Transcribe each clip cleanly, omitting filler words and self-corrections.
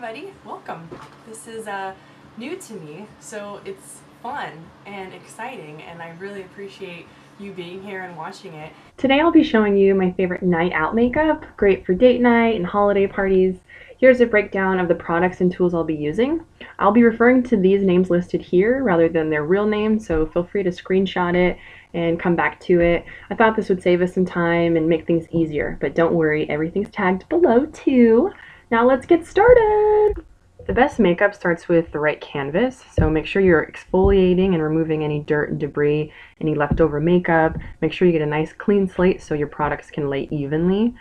everybody, welcome. This is new to me, so it's fun and exciting, and I really appreciate you being here and watching it. Today I'll be showing you my favorite night out makeup, great for date night and holiday parties. Here's a breakdown of the products and tools I'll be using. I'll be referring to these names listed here rather than their real names, so feel free to screenshot it and come back to it. I thought this would save us some time and make things easier, but don't worry, everything's tagged below too. Now let's get started! The best makeup starts with the right canvas, so make sure you're exfoliating and removing any dirt and debris, any leftover makeup. Make sure you get a nice clean slate so your products can lay evenly.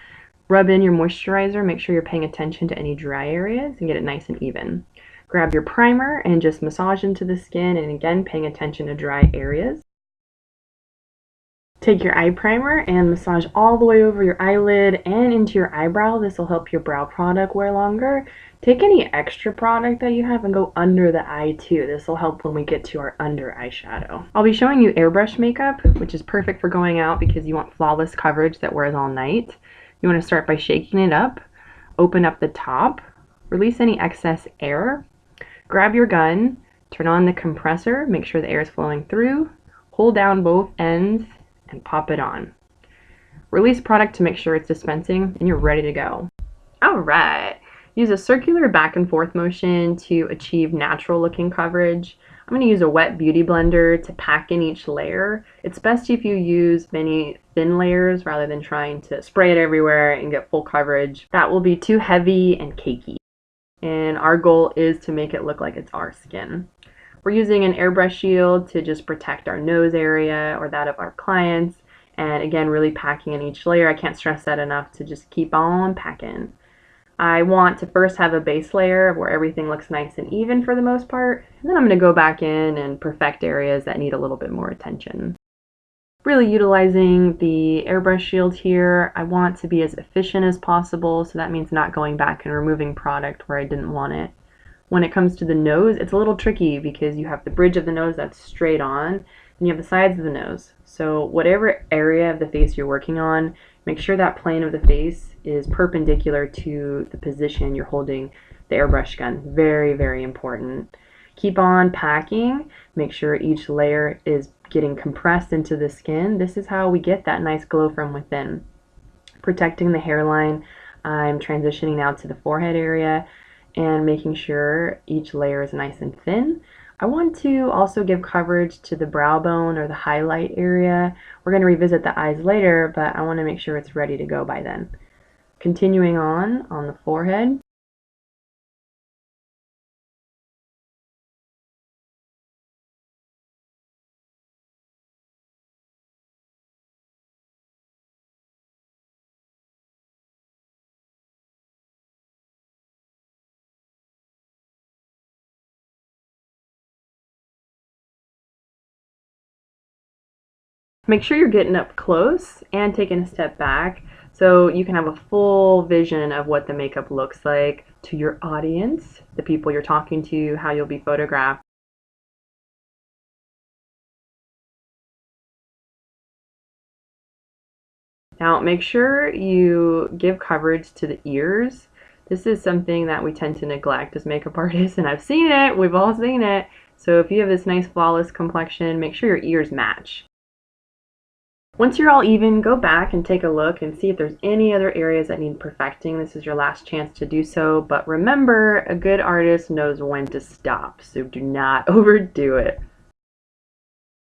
Rub in your moisturizer, make sure you're paying attention to any dry areas and get it nice and even. Grab your primer and just massage into the skin, and again paying attention to dry areas. Take your eye primer and massage all the way over your eyelid and into your eyebrow. This will help your brow product wear longer. Take any extra product that you have and go under the eye too. This will help when we get to our under eyeshadow. I'll be showing you airbrush makeup, which is perfect for going out because you want flawless coverage that wears all night. You want to start by shaking it up, open up the top, release any excess air, grab your gun, turn on the compressor, make sure the air is flowing through, hold down both ends, and pop it on. Release product to make sure it's dispensing and you're ready to go. Alright, use a circular back and forth motion to achieve natural looking coverage. I'm going to use a wet beauty blender to pack in each layer. It's best if you use many thin layers rather than trying to spray it everywhere and get full coverage. That will be too heavy and cakey. And our goal is to make it look like it's our skin. We're using an airbrush shield to just protect our nose area or that of our clients. And again, really packing in each layer. I can't stress that enough to just keep on packing. I want to first have a base layer where everything looks nice and even for the most part. And then I'm going to go back in and perfect areas that need a little bit more attention. Really utilizing the airbrush shield here. I want to be as efficient as possible, so that means not going back and removing product where I didn't want it. When it comes to the nose, it's a little tricky because you have the bridge of the nose that's straight on, and you have the sides of the nose. So whatever area of the face you're working on, make sure that plane of the face is perpendicular to the position you're holding the airbrush gun. Very, very important. Keep on packing. Make sure each layer is getting compressed into the skin. This is how we get that nice glow from within. Protecting the hairline, I'm transitioning now to the forehead area and making sure each layer is nice and thin. I want to also give coverage to the brow bone or the highlight area. We're going to revisit the eyes later, but I want to make sure it's ready to go by then. Continuing on the forehead. Make sure you're getting up close and taking a step back so you can have a full vision of what the makeup looks like to your audience, the people you're talking to, how you'll be photographed. Now make sure you give coverage to the ears. This is something that we tend to neglect as makeup artists, and I've seen it, we've all seen it. So if you have this nice flawless complexion, make sure your ears match. Once you're all even, go back and take a look and see if there's any other areas that need perfecting. This is your last chance to do so, but remember, a good artist knows when to stop, so do not overdo it.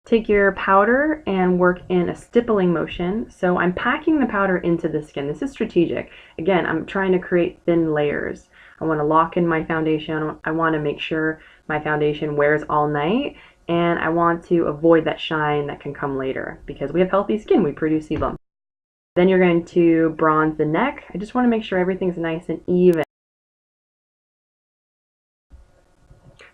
Take your powder and work in a stippling motion. So I'm packing the powder into the skin. This is strategic. Again, I'm trying to create thin layers. I want to lock in my foundation. I want to make sure my foundation wears all night. And I want to avoid that shine that can come later because we have healthy skin, we produce sebum. Then you're going to bronze the neck. I just want to make sure everything's nice and even.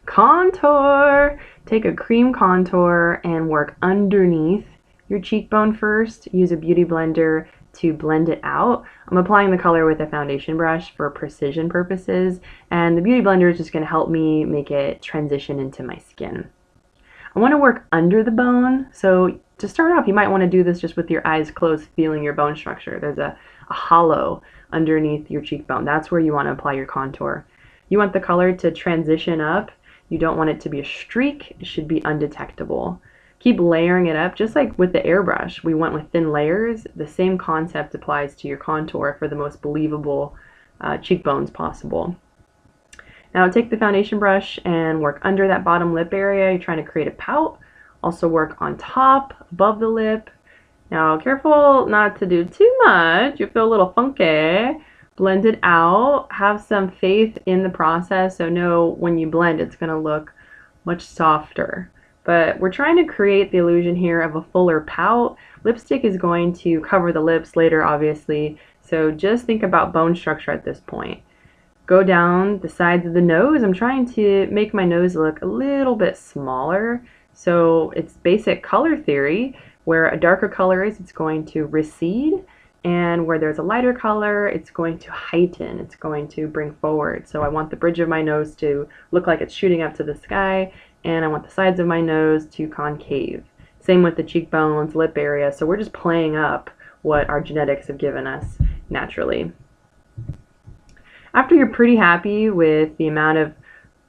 Contour! Take a cream contour and work underneath your cheekbone first. Use a beauty blender to blend it out. I'm applying the color with a foundation brush for precision purposes, and the beauty blender is just going to help me make it transition into my skin. I want to work under the bone, so to start off you might want to do this just with your eyes closed, feeling your bone structure. There's a hollow underneath your cheekbone. That's where you want to apply your contour. You want the color to transition up. You don't want it to be a streak. It should be undetectable. Keep layering it up, just like with the airbrush. We went with thin layers. The same concept applies to your contour for the most believable cheekbones possible. Now take the foundation brush and work under that bottom lip area. You're trying to create a pout. Also work on top, above the lip. Now careful not to do too much. You feel a little funky. Blend it out. Have some faith in the process, so know when you blend it's going to look much softer. But we're trying to create the illusion here of a fuller pout. Lipstick is going to cover the lips later, obviously, so just think about bone structure at this point. Go down the sides of the nose. I'm trying to make my nose look a little bit smaller. So it's basic color theory. Where a darker color is, it's going to recede. And where there's a lighter color, it's going to heighten. It's going to bring forward. So I want the bridge of my nose to look like it's shooting up to the sky. And I want the sides of my nose to concave. Same with the cheekbones, lip area. So we're just playing up what our genetics have given us naturally. After you're pretty happy with the amount of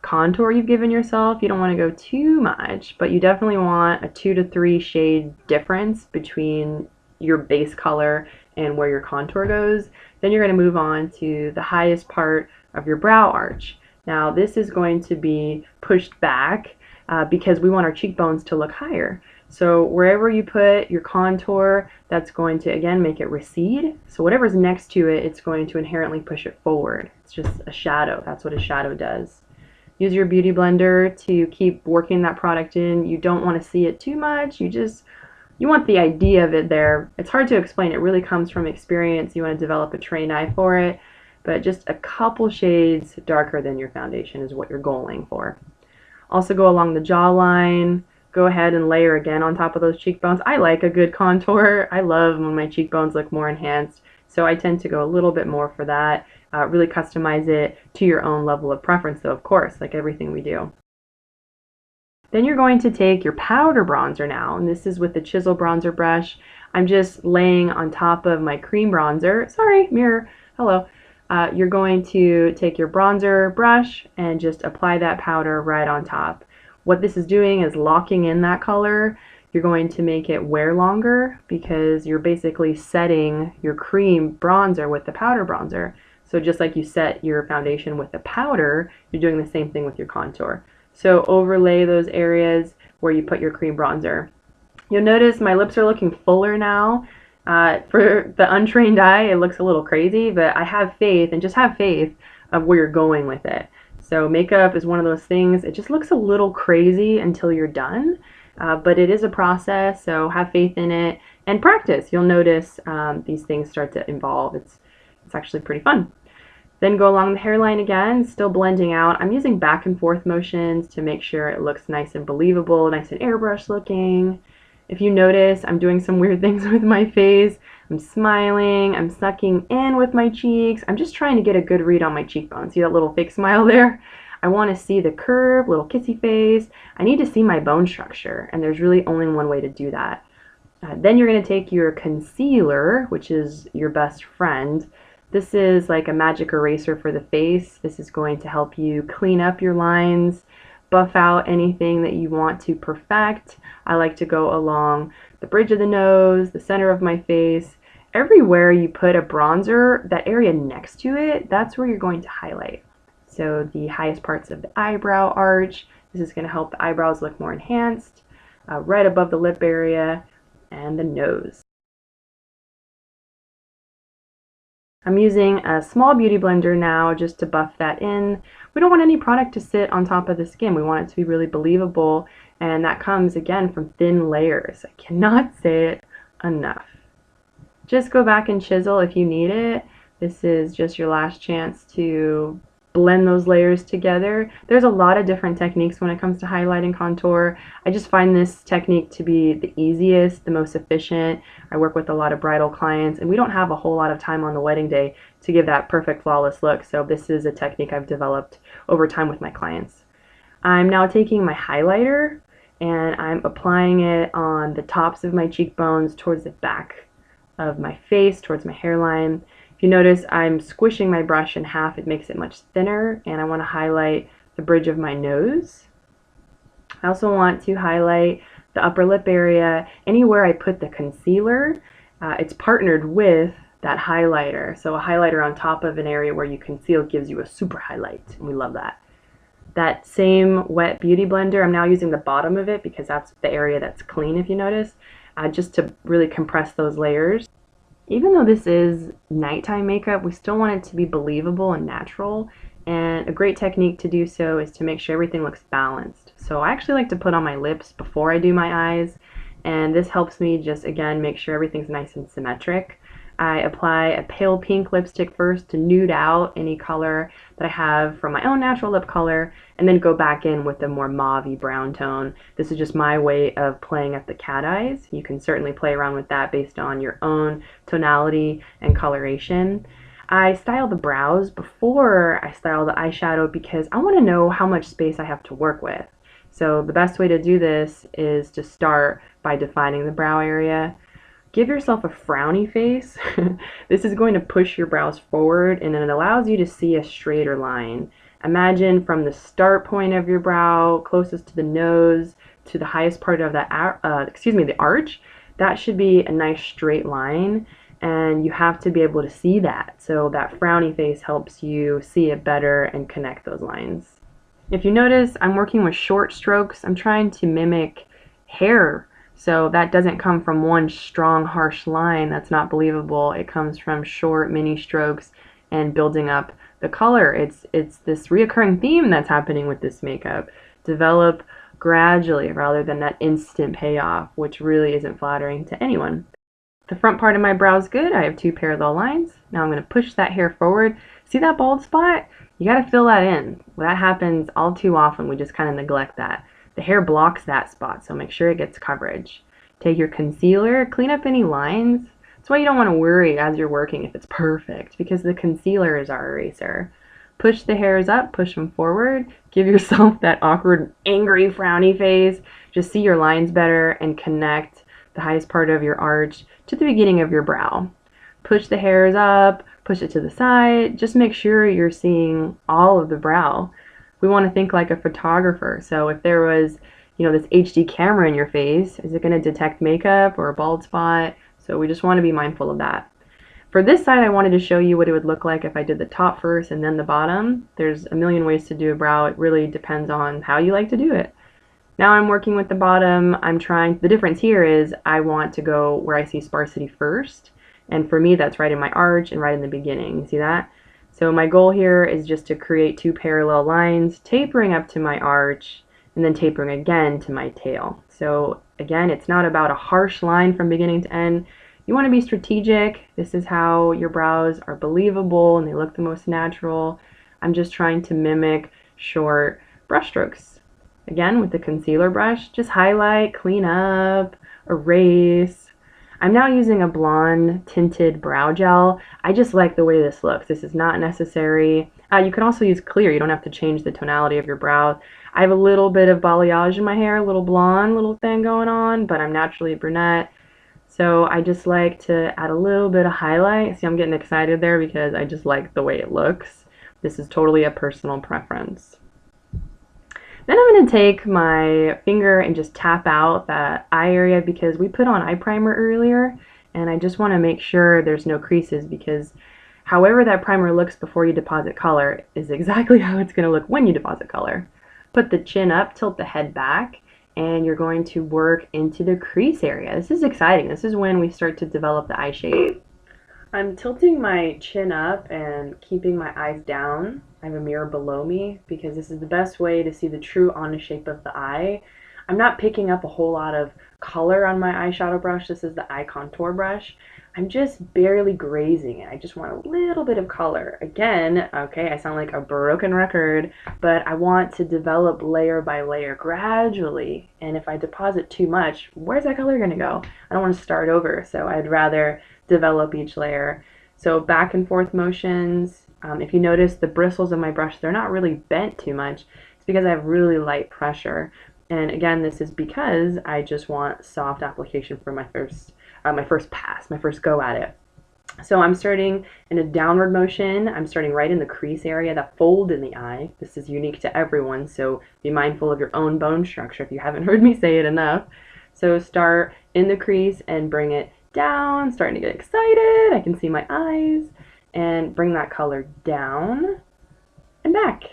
contour you've given yourself, you don't want to go too much, but you definitely want a 2 to 3 shade difference between your base color and where your contour goes. Then you're going to move on to the highest part of your brow arch. Now this is going to be pushed back because we want our cheekbones to look higher. So wherever you put your contour, that's going to, again, make it recede. So whatever's next to it, it's going to inherently push it forward. It's just a shadow. That's what a shadow does. Use your beauty blender to keep working that product in. You don't want to see it too much. You want the idea of it there. It's hard to explain. It really comes from experience. You want to develop a trained eye for it. But just a couple shades darker than your foundation is what you're going for. Also go along the jawline. Go ahead and layer again on top of those cheekbones. I like a good contour. I love when my cheekbones look more enhanced, so I tend to go a little bit more for that. Really customize it to your own level of preference, though, of course, like everything we do. Then you're going to take your powder bronzer now, and this is with the chisel bronzer brush. I'm just laying on top of my cream bronzer. Sorry, mirror. Hello. You're going to take your bronzer brush and just apply that powder right on top. What this is doing is locking in that color. You're going to make it wear longer because you're basically setting your cream bronzer with the powder bronzer. So just like you set your foundation with the powder, you're doing the same thing with your contour. So overlay those areas where you put your cream bronzer. You'll notice my lips are looking fuller now. For the untrained eye, it looks a little crazy, but I have faith, and just have faith of where you're going with it. So makeup is one of those things, it just looks a little crazy until you're done, but it is a process, so have faith in it and practice. You'll notice these things start to evolve. It's actually pretty fun. Then go along the hairline again, still blending out. I'm using back and forth motions to make sure it looks nice and believable, nice and airbrush looking. If you notice, I'm doing some weird things with my face. I'm smiling, I'm sucking in with my cheeks. I'm just trying to get a good read on my cheekbone. See that little fake smile there? I want to see the curve, little kissy face. I need to see my bone structure, and there's really only one way to do that. Then you're going to take your concealer, which is your best friend. This is like a magic eraser for the face. This is going to help you clean up your lines, buff out anything that you want to perfect. I like to go along the bridge of the nose, the center of my face. Everywhere you put a bronzer, that area next to it, that's where you're going to highlight. So the highest parts of the eyebrow arch, this is going to help the eyebrows look more enhanced, right above the lip area, and the nose. I'm using a small beauty blender now just to buff that in. We don't want any product to sit on top of the skin. We want it to be really believable, and that comes again from thin layers. I cannot say it enough. Just go back and chisel if you need it. This is just your last chance to blend those layers together. There's a lot of different techniques when it comes to highlighting contour. I just find this technique to be the easiest, the most efficient. I work with a lot of bridal clients, and we don't have a whole lot of time on the wedding day to give that perfect, flawless look. So this is a technique I've developed over time with my clients. I'm now taking my highlighter and I'm applying it on the tops of my cheekbones towards the back of my face, towards my hairline. If you notice, I'm squishing my brush in half. It makes it much thinner, and I want to highlight the bridge of my nose. I also want to highlight the upper lip area. Anywhere I put the concealer, it's partnered with that highlighter. So a highlighter on top of an area where you conceal gives you a super highlight, and we love that. That same wet beauty blender, I'm now using the bottom of it because that's the area that's clean, if you notice, just to really compress those layers. Even though this is nighttime makeup, we still want it to be believable and natural, and a great technique to do so is to make sure everything looks balanced. So I actually like to put on my lips before I do my eyes, and this helps me just, again, make sure everything's nice and symmetric. I apply a pale pink lipstick first to nude out any color that I have from my own natural lip color, and then go back in with a more mauve-y brown tone. This is just my way of playing at the cat eyes. You can certainly play around with that based on your own tonality and coloration. I style the brows before I style the eyeshadow because I want to know how much space I have to work with. So the best way to do this is to start by defining the brow area. Give yourself a frowny face. This is going to push your brows forward, and it allows you to see a straighter line. Imagine from the start point of your brow, closest to the nose, to the highest part of that, the arch. That should be a nice straight line, and you have to be able to see that. So that frowny face helps you see it better and connect those lines. If you notice, I'm working with short strokes. I'm trying to mimic hair. So that doesn't come from one strong, harsh line. That's not believable. It comes from short, mini strokes and building up the color. It's this reoccurring theme that's happening with this makeup. Develop gradually rather than that instant payoff, which really isn't flattering to anyone. The front part of my brow is good. I have two parallel lines. Now I'm going to push that hair forward. See that bald spot? You got to fill that in. Well, that happens all too often. We just kind of neglect that. The hair blocks that spot, so make sure it gets coverage. Take your concealer, clean up any lines. That's why you don't want to worry as you're working if it's perfect, because the concealer is our eraser. Push the hairs up, push them forward. Give yourself that awkward, angry, frowny face. Just see your lines better and connect the highest part of your arch to the beginning of your brow. Push the hairs up, push it to the side. Just make sure you're seeing all of the brow. We want to think like a photographer. So if there was, this HD camera in your face, is it going to detect makeup or a bald spot? So we just want to be mindful of that. For this side, I wanted to show you what it would look like if I did the top first and then the bottom. There's a million ways to do a brow. It really depends on how you like to do it. Now I'm working with the bottom. The difference here is I want to go where I see sparsity first. And for me, that's right in my arch and right in the beginning. You see that? So my goal here is just to create two parallel lines, tapering up to my arch, and then tapering again to my tail. So again, it's not about a harsh line from beginning to end. You want to be strategic. This is how your brows are believable and they look the most natural. I'm just trying to mimic short brush strokes. Again, with the concealer brush, just highlight, clean up, erase. I'm now using a blonde tinted brow gel. I just like the way this looks. This is not necessary. You can also use clear. You don't have to change the tonality of your brow. I have a little bit of balayage in my hair, a little blonde little thing going on, but I'm naturally brunette. So I just like to add a little bit of highlight. See, I'm getting excited there because I just like the way it looks. This is totally a personal preference. Then I'm going to take my finger and just tap out that eye area because we put on eye primer earlier, and I just want to make sure there's no creases because however that primer looks before you deposit color is exactly how it's going to look when you deposit color. Put the chin up, tilt the head back, and you're going to work into the crease area. This is exciting. This is when we start to develop the eye shape. I'm tilting my chin up and keeping my eyes down. I have a mirror below me because this is the best way to see the true honest shape of the eye. I'm not picking up a whole lot of color on my eyeshadow brush. This is the eye contour brush. I'm just barely grazing it. I just want a little bit of color. Again, okay, I sound like a broken record, but I want to develop layer by layer gradually. And if I deposit too much, where's that color gonna go? I don't want to start over, so I'd rather develop each layer. So back and forth motions. If you notice the bristles of my brush, they're not really bent too much. It's because I have really light pressure. And again, this is because I just want soft application for my first pass, my first go at it. So I'm starting in a downward motion. I'm starting right in the crease area, that fold in the eye. This is unique to everyone, so be mindful of your own bone structure if you haven't heard me say it enough. So start in the crease and bring it down, starting to get excited. I can see my eyes, and bring that color down and back.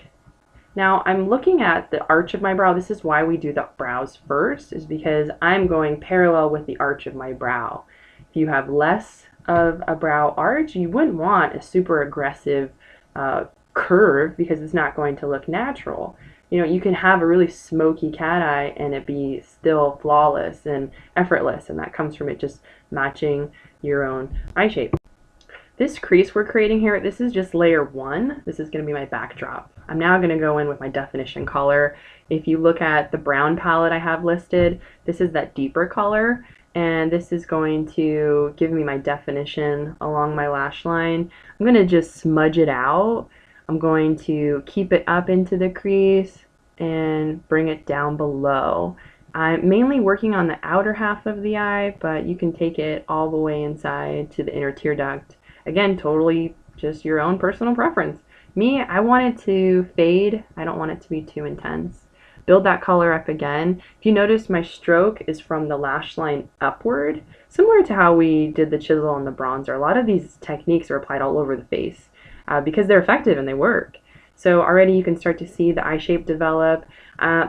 Now I'm looking at the arch of my brow. This is why we do the brows first, is because I'm going parallel with the arch of my brow. If you have less of a brow arch, you wouldn't want a super aggressive curve because it's not going to look natural. You know, you can have a really smoky cat eye and it be still flawless and effortless, and that comes from it just matching your own eye shape. This crease we're creating here, this is just layer 1. This is going to be my backdrop. I'm now going to go in with my definition color. If you look at the brown palette I have listed, this is that deeper color, and this is going to give me my definition along my lash line. I'm going to just smudge it out. I'm going to keep it up into the crease and bring it down below. I'm mainly working on the outer half of the eye, but you can take it all the way inside to the inner tear duct. Again, totally just your own personal preference. Me, I want it to fade. I don't want it to be too intense. Build that color up again. If you notice, my stroke is from the lash line upward, similar to how we did the chisel and the bronzer. A lot of these techniques are applied all over the face because they're effective and they work. So already you can start to see the eye shape develop.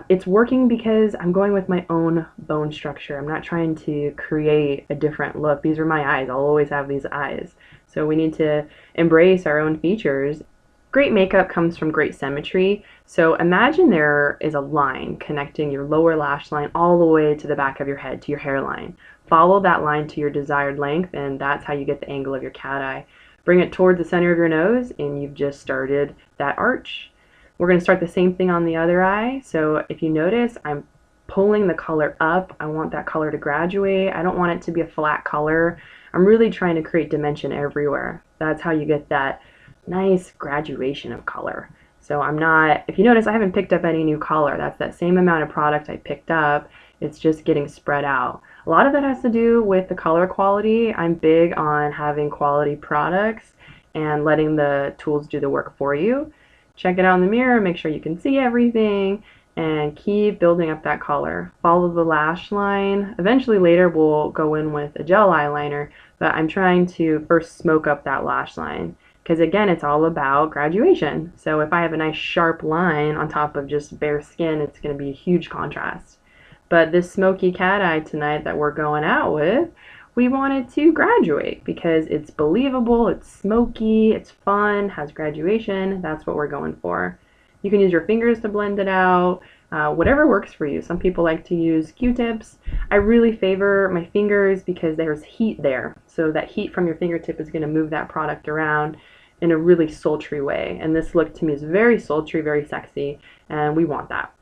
It's working because I'm going with my own bone structure. I'm not trying to create a different look. These are my eyes. I'll always have these eyes. So we need to embrace our own features. Great makeup comes from great symmetry. So imagine there is a line connecting your lower lash line all the way to the back of your head, to your hairline. Follow that line to your desired length, and that's how you get the angle of your cat eye. Bring it toward the center of your nose, and you've just started that arch. We're going to start the same thing on the other eye. So if you notice, I'm pulling the color up. I want that color to graduate. I don't want it to be a flat color. I'm really trying to create dimension everywhere. That's how you get that nice graduation of color. So I'm not, if you notice, I haven't picked up any new color. That's that same amount of product I picked up. It's just getting spread out. A lot of that has to do with the color quality. I'm big on having quality products and letting the tools do the work for you. Check it out in the mirror, make sure you can see everything, and keep building up that color. Follow the lash line. Eventually later we'll go in with a gel eyeliner, but I'm trying to first smoke up that lash line because again, it's all about graduation. So if I have a nice sharp line on top of just bare skin, it's going to be a huge contrast. But this smoky cat eye tonight that we're going out with, we wanted to graduate because it's believable, it's smoky, it's fun, has graduation. That's what we're going for. You can use your fingers to blend it out, whatever works for you. Some people like to use Q-tips. I really favor my fingers because there's heat there. So that heat from your fingertip is going to move that product around in a really sultry way. And this look to me is very sultry, very sexy, and we want that.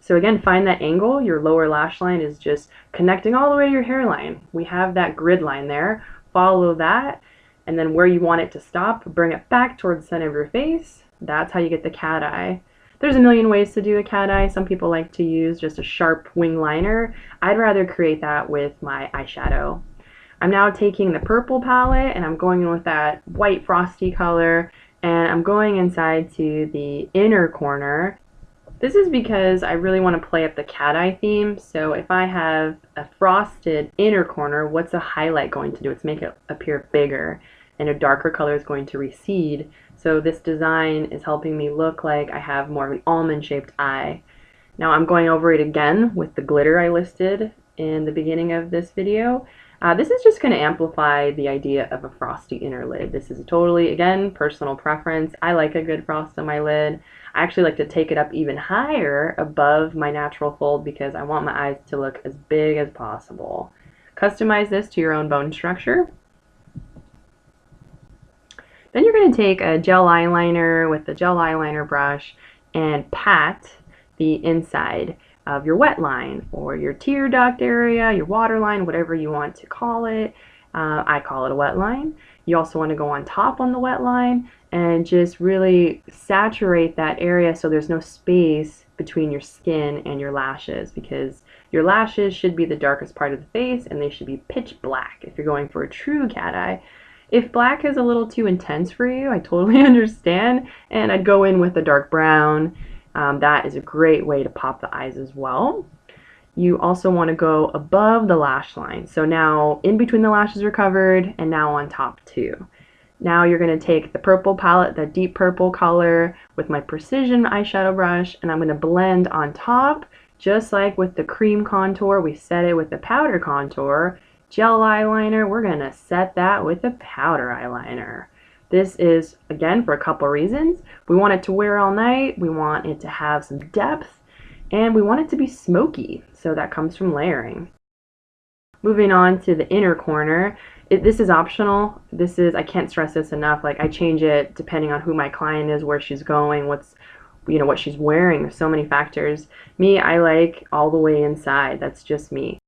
So again, find that angle. Your lower lash line is just connecting all the way to your hairline. We have that grid line there. Follow that, and then where you want it to stop, bring it back towards the center of your face. That's how you get the cat eye. There's a million ways to do a cat eye. Some people like to use just a sharp wing liner. I'd rather create that with my eyeshadow. I'm now taking the purple palette and I'm going in with that white frosty color, and I'm going inside to the inner corner. This is because I really want to play up the cat eye theme. So if I have a frosted inner corner, what's a highlight going to do? It's make it appear bigger, and a darker color is going to recede. So this design is helping me look like I have more of an almond shaped eye. Now I'm going over it again with the glitter I listed in the beginning of this video. This is just going to amplify the idea of a frosty inner lid. This is totally, again, personal preference. I like a good frost on my lid. I actually like to take it up even higher above my natural fold because I want my eyes to look as big as possible. Customize this to your own bone structure. Then you're going to take a gel eyeliner with the gel eyeliner brush and pat the inside of your wet line or your tear duct area, your water line, whatever you want to call it. I call it a wet line. You also want to go on top on the wet line and just really saturate that area so there's no space between your skin and your lashes, because your lashes should be the darkest part of the face and they should be pitch black if you're going for a true cat eye. If black is a little too intense for you, I totally understand, and I'd go in with a dark brown. That is a great way to pop the eyes as well. You also want to go above the lash line. So now in between the lashes are covered, and now on top too. Now you're going to take the purple palette, that deep purple color, with my precision eyeshadow brush, and I'm going to blend on top, just like with the cream contour. We set it with the powder contour. Gel eyeliner, we're going to set that with the powder eyeliner. This is, again, for a couple reasons. We want it to wear all night, we want it to have some depth, and we want it to be smoky, so that comes from layering. Moving on to the inner corner, this is optional. This is, I can't stress this enough, like I change it depending on who my client is, where she's going, what's, what she's wearing. There's so many factors. Me, I like all the way inside. That's just me.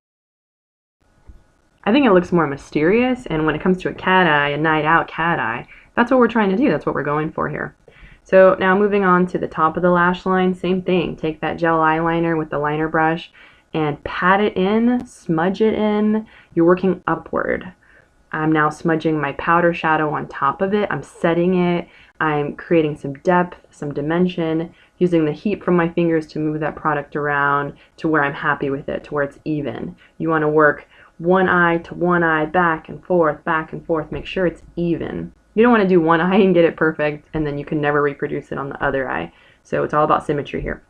I think it looks more mysterious, and when it comes to a cat eye, a night out cat eye, that's what we're trying to do. That's what we're going for here. So now moving on to the top of the lash line, same thing. Take that gel eyeliner with the liner brush and pat it in, smudge it in. You're working upward. I'm now smudging my powder shadow on top of it. I'm setting it. I'm creating some depth, some dimension, using the heat from my fingers to move that product around to where I'm happy with it, to where it's even. You want to work one eye to one eye, back and forth, make sure it's even. You don't want to do one eye and get it perfect, and then you can never reproduce it on the other eye. So it's all about symmetry here.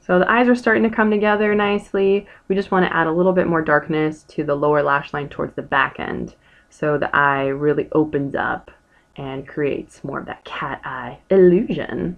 So the eyes are starting to come together nicely. We just want to add a little bit more darkness to the lower lash line towards the back end, so the eye really opens up and creates more of that cat eye illusion.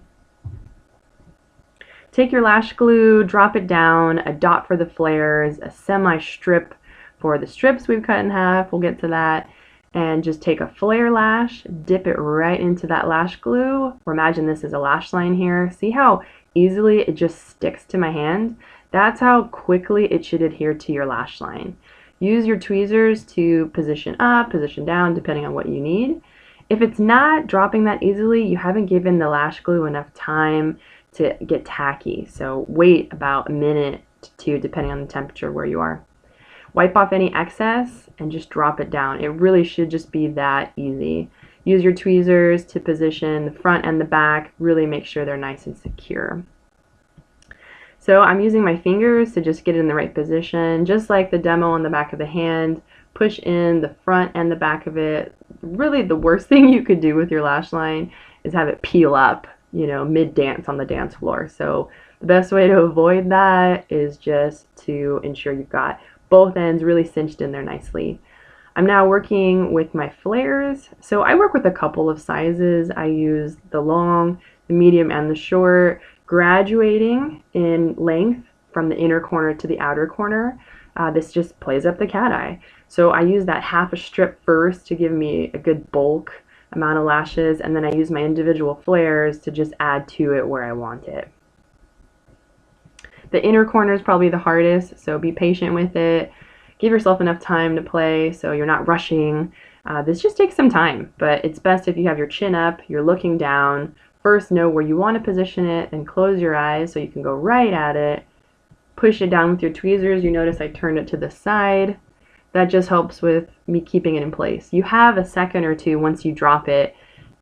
Take your lash glue, drop it down, a dot for the flares, a semi-strip for the strips we've cut in half, we'll get to that, and just take a flare lash, dip it right into that lash glue. Or imagine this is a lash line here. See how easily it just sticks to my hand? That's how quickly it should adhere to your lash line. Use your tweezers to position up, position down, depending on what you need. If it's not dropping that easily, you haven't given the lash glue enough time to get tacky. So wait about a minute to two, depending on the temperature where you are. Wipe off any excess and just drop it down. It really should just be that easy. Use your tweezers to position the front and the back. Really make sure they're nice and secure. So I'm using my fingers to just get it in the right position, just like the demo on the back of the hand. Push in the front and the back of it. Really the worst thing you could do with your lash line is have it peel up, mid-dance on the dance floor. So the best way to avoid that is just to ensure you've got both ends really cinched in there nicely. I'm now working with my flares. So I work with a couple of sizes. I use the long, the medium, and the short, graduating in length from the inner corner to the outer corner. This just plays up the cat eye. So I use that half a strip first to give me a good bulk amount of lashes, and then I use my individual flares to just add to it where I want it. The inner corner is probably the hardest, so be patient with it. Give yourself enough time to play so you're not rushing. This just takes some time, but it's best if you have your chin up, you're looking down. First know where you want to position it, and close your eyes so you can go right at it. Push it down with your tweezers. You notice I turned it to the side. That just helps with me keeping it in place. You have a second or two once you drop it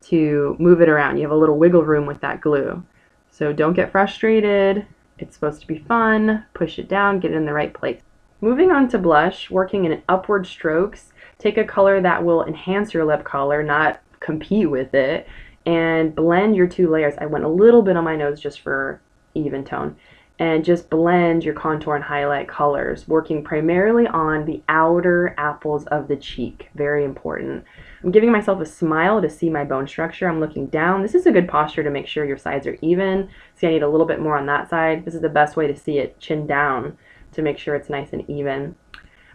to move it around. You have a little wiggle room with that glue. So don't get frustrated. It's supposed to be fun. Push it down, get it in the right place. Moving on to blush, working in upward strokes. Take a color that will enhance your lip color, not compete with it, and blend your two layers. I went a little bit on my nose just for even tone. And just blend your contour and highlight colors, working primarily on the outer apples of the cheek. Very important. I'm giving myself a smile to see my bone structure. I'm looking down. This is a good posture to make sure your sides are even. See, I need a little bit more on that side. This is the best way to see it, chin down, to make sure it's nice and even.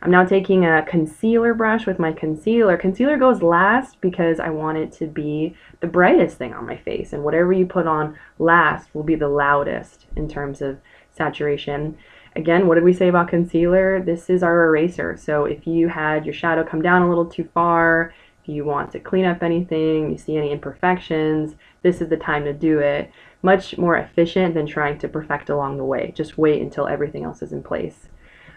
I'm now taking a concealer brush with my concealer. Concealer goes last because I want it to be the brightest thing on my face, and whatever you put on last will be the loudest in terms of saturation. Again, what did we say about concealer? This is our eraser. So if you had your shadow come down a little too far, if you want to clean up anything, you see any imperfections, this is the time to do it. Much more efficient than trying to perfect along the way. Just wait until everything else is in place.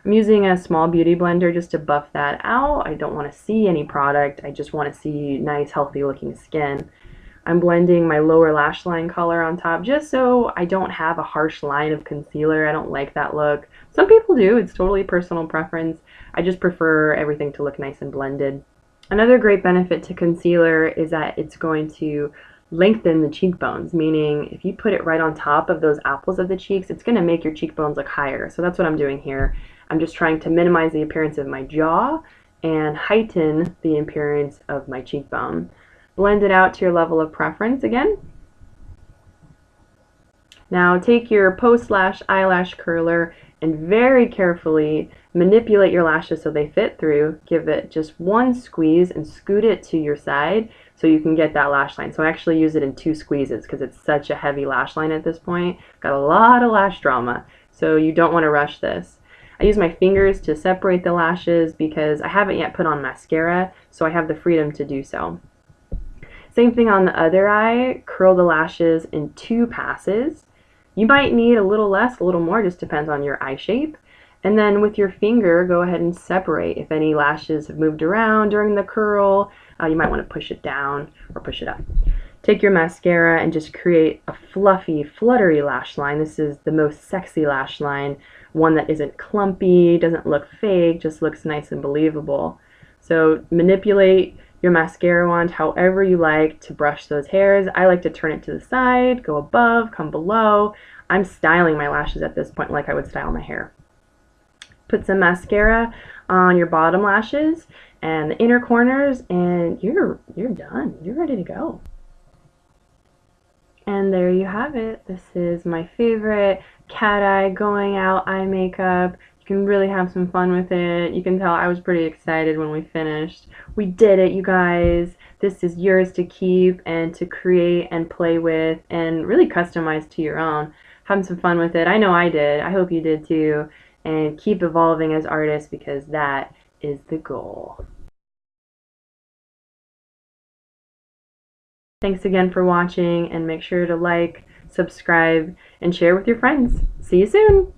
I'm using a small beauty blender just to buff that out. I don't want to see any product. I just want to see nice, healthy looking skin. I'm blending my lower lash line color on top just so I don't have a harsh line of concealer. I don't like that look. Some people do. It's totally personal preference. I just prefer everything to look nice and blended. Another great benefit to concealer is that it's going to lengthen the cheekbones, meaning if you put it right on top of those apples of the cheeks, it's going to make your cheekbones look higher. So that's what I'm doing here. I'm just trying to minimize the appearance of my jaw and heighten the appearance of my cheekbone. Blend it out to your level of preference again. Now take your post-lash eyelash curler and very carefully manipulate your lashes so they fit through. Give it just one squeeze and scoot it to your side so you can get that lash line. So I actually use it in 2 squeezes because it's such a heavy lash line at this point. Got a lot of lash drama, so you don't want to rush this. I use my fingers to separate the lashes because I haven't yet put on mascara, so I have the freedom to do so. Same thing on the other eye. Curl the lashes in 2 passes. You might need a little less, a little more, just depends on your eye shape. And then with your finger, go ahead and separate. If any lashes have moved around during the curl, you might want to push it down or push it up. Take your mascara and just create a fluffy, fluttery lash line. This is the most sexy lash line, one that isn't clumpy, doesn't look fake, just looks nice and believable. So manipulate your mascara wand however you like to brush those hairs. I like to turn it to the side, go above, come below. I'm styling my lashes at this point like I would style my hair. Put some mascara on your bottom lashes and the inner corners, and you're done. You're ready to go. And there you have it. This is my favorite cat eye going out eye makeup. You can really have some fun with it. You can tell I was pretty excited when we finished. We did it, you guys. This is yours to keep and to create and play with and really customize to your own. Having some fun with it. I know I did. I hope you did too. And keep evolving as artists because that is the goal. Thanks again for watching, and make sure to like, subscribe, and share with your friends. See you soon!